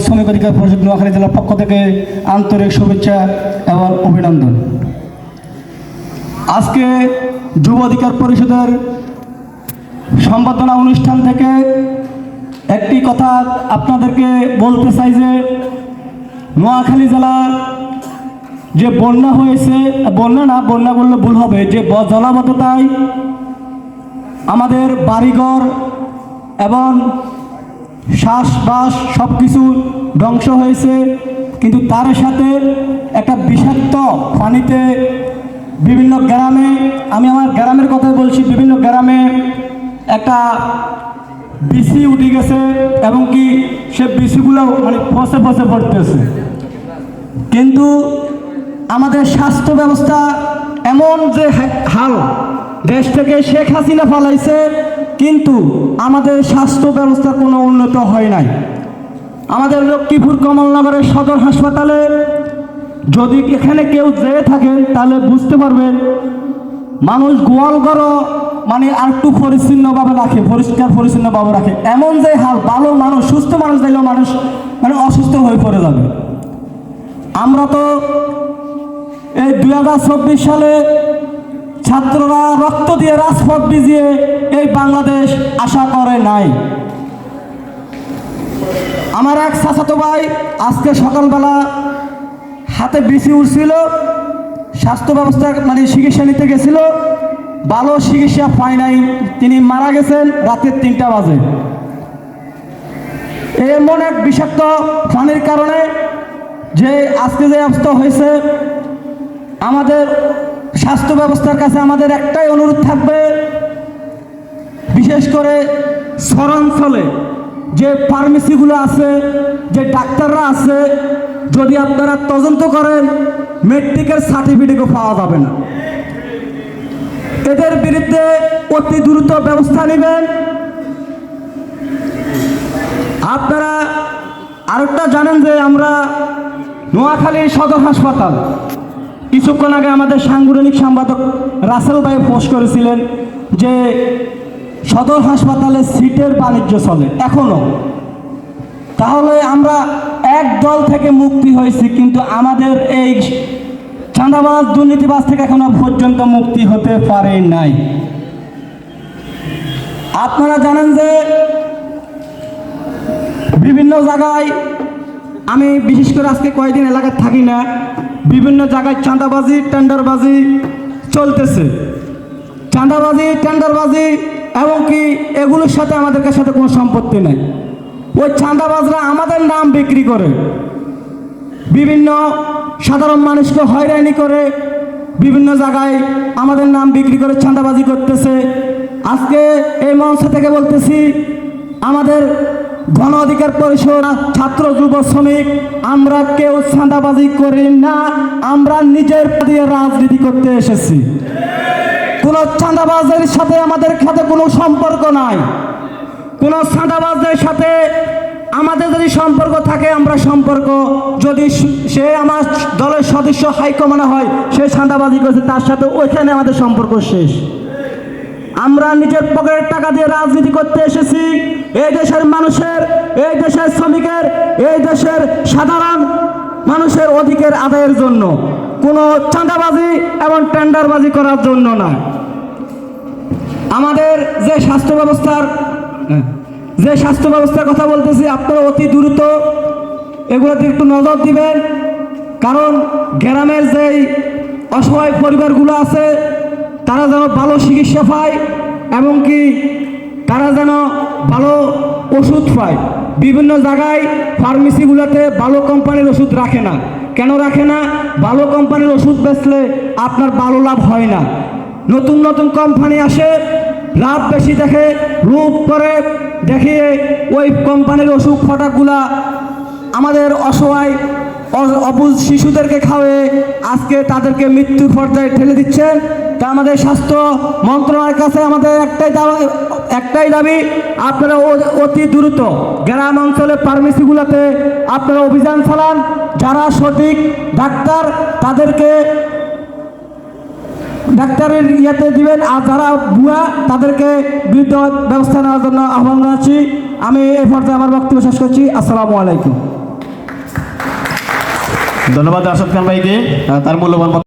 শ্রমিক অধিকার পরিষদ নোয়াখালী জেলার পক্ষ থেকে আন্তরিক শুভেচ্ছা এবং অভিনন্দন। আজকে যুব অধিকার পরিষদের সম্বর্ধনা অনুষ্ঠান থেকে একটি কথা আপনাদেরকে বলতে চাই যে নোয়াখালী জেলার যে বন্যা হয়েছে, বন্যা বললে ভুল হবে, যে জলাবদ্ধতায় আমাদের বাড়িঘর এবং শ্বাসবাস সব কিছু ধ্বংস হয়েছে, কিন্তু তার সাথে একটা বিষাক্ত পানিতে বিভিন্ন গ্রামে, আমি আমার গ্রামের কথা বলছি, বিভিন্ন গ্রামে একটা বিসি উঠে গেছে এবং কি সে বিসিগুলো মানে ফসে ফসে পড়তেছে। কিন্তু আমাদের স্বাস্থ্য ব্যবস্থা এমন যে হাল, দেশ থেকে শেখ হাসিনা ফলাইছে, কিন্তু আমাদের স্বাস্থ্য ব্যবস্থা কোনো উন্নত হয় নাই। আমাদের লক্ষ্মীপুর কমলনগরের সদর হাসপাতালে যদি এখানে কেউ যেয়ে থাকেন তাহলে বুঝতে পারবেন মানুষ গোয়ালঘরও মানে আর একটু পরিচ্ছন্নভাবে রাখে, পরিষ্কার পরিচ্ছন্নভাবে রাখে, এমন যে হাল, ভালো মানুষ, সুস্থ মানুষ দিলেও মানুষ মানে অসুস্থ হয়ে পড়ে যাবে। আমরা তো এই 2024 সালে ছাত্ররা রক্ত দিয়ে রাজপথ ভিজিয়ে এই বাংলাদেশ আশা করে নাই। আমার এক চাচাতো ভাই আজকে সকালবেলা হাতে বিসি উঠছিল, স্বাস্থ্য ব্যবস্থা মানে চিকিৎসা নিতে গেছিল, ভালো চিকিৎসা পায় নাই, তিনি মারা গেছেন রাতের 3টা বাজে। এমন এক বিষাক্ত পানির কারণে যে আজকে যে অবস্থা হয়েছে, আমাদের স্বাস্থ্য ব্যবস্থার কাছে আমাদের একটাই অনুরোধ থাকবে, বিশেষ করে শহরাঞ্চলে যে ফার্মেসিগুলো আছে, যে ডাক্তাররা আছে, যদি আপনারা তদন্ত করেন মেট্রিকের সার্টিফিকেটও পাওয়া যাবে না। এদের বিরুদ্ধে অতি দ্রুত ব্যবস্থা নেবেন। আপনারা আরেকটা জানেন যে আমরা নোয়াখালী সদর হাসপাতাল, কিছুক্ষণ আগে আমাদের সাংগঠনিক সম্পাদক রাসেল ভাই পোস্ট করেছিলেন যে সদর হাসপাতালে সিটের বাণিজ্য চলে এখনো। তাহলে আমরা এক দল থেকে মুক্তি হয়েছি, কিন্তু আমাদের এই চাঁদাবাজ দুর্নীতিবাজ থেকে এখনো পর্যন্ত মুক্তি হতে পারে নাই। আপনারা জানেন যে বিভিন্ন জায়গায়, আমি বিশেষ করে আজকে কয়েকদিন এলাকায় থাকি না, বিভিন্ন জায়গায় চাঁদাবাজি টেন্ডারবাজি চলতেছে। চাঁদাবাজি টেন্ডারবাজি এবং কি এগুলোর সাথে আমাদের সাথে কোনো সম্পত্তি নেই। ওই চাঁদাবাজরা আমাদের নাম বিক্রি করে, বিভিন্ন সাধারণ মানুষকে হয়রানি করে, বিভিন্ন জায়গায় আমাদের নাম বিক্রি করে চাঁদাবাজি করতেছে। আজকে এই মঞ্চ থেকে বলতেছি, আমাদের গণ অধিকার পরিষদ, ছাত্র যুব শ্রমিক, আমরা কেউ চাঁদাবাজি করি না, আমরা নিজের দিয়ে রাজনীতি করতে এসেছি। কোনো চাঁদাবাজের সাথে আমাদের সাথে কোনো সম্পর্ক নাই। কোনো চাঁদাবাজের সাথে আমাদের যদি সম্পর্ক থাকে, আমরা সম্পর্ক, যদি সে আমার দলের সদস্য হাইকমান্ড হয়, সে চাঁদাবাজি করেছে, তার সাথে ওইখানে আমাদের সম্পর্ক শেষ। আমরা নিজের পকেটের টাকা দিয়ে রাজনীতি করতে এসেছি এই দেশের মানুষের, এই দেশের শ্রমিকের, এই দেশের সাধারণ মানুষের অধিকার আদায়ের জন্য, কোনো চাঁদাবাজি এবং টেন্ডারবাজি করার জন্য না। আমাদের যে স্বাস্থ্য ব্যবস্থার কথা বলতেছি, আপনারা অতি দ্রুত এগুলোতে একটু নজর দিবেন, কারণ গ্রামের যেই অসহায় পরিবারগুলো আছে তারা যেন ভালো চিকিৎসা পায় এবং কি তারা যেন ভালো ওষুধ পায়। বিভিন্ন জায়গায় ফার্মেসিগুলোতে ভালো কোম্পানির ওষুধ রাখে না। কেন রাখে না? ভালো কোম্পানির ওষুধ বেচলে আপনার ভালো লাভ হয় না। নতুন নতুন কোম্পানি আসে, লাভ বেশি দেখে, রূপ করে দেখিয়ে ওই কোম্পানির ওষুধ ফটাকগুলা আমাদের অসহায় অবুঝ শিশুদেরকে খাওয়ে আজকে তাদেরকে মৃত্যুর পর্যায়ে ঠেলে দিচ্ছেন। তা আমাদের স্বাস্থ্য মন্ত্রণালয়ের কাছে আমাদের একটাই দাবি, আপনারা অতি দ্রুত গ্রাম অঞ্চলে ফার্মেসিগুলোতে আপনারা অভিযান চালান, যারা সঠিক ডাক্তার তাদেরকে ডাক্তারের ইয়েতে দিবেন, আর যারা ভুয়া তাদেরকে বিরুদ্ধে ব্যবস্থা নেওয়ার জন্য আহ্বান জানাচ্ছি। আমি এই পর্যায়ে আমার বক্তব্য শেষ করছি। আসসালামু আলাইকুম। ধন্যবাদ আরশাদ খান ভাইকে তার মূল্যবান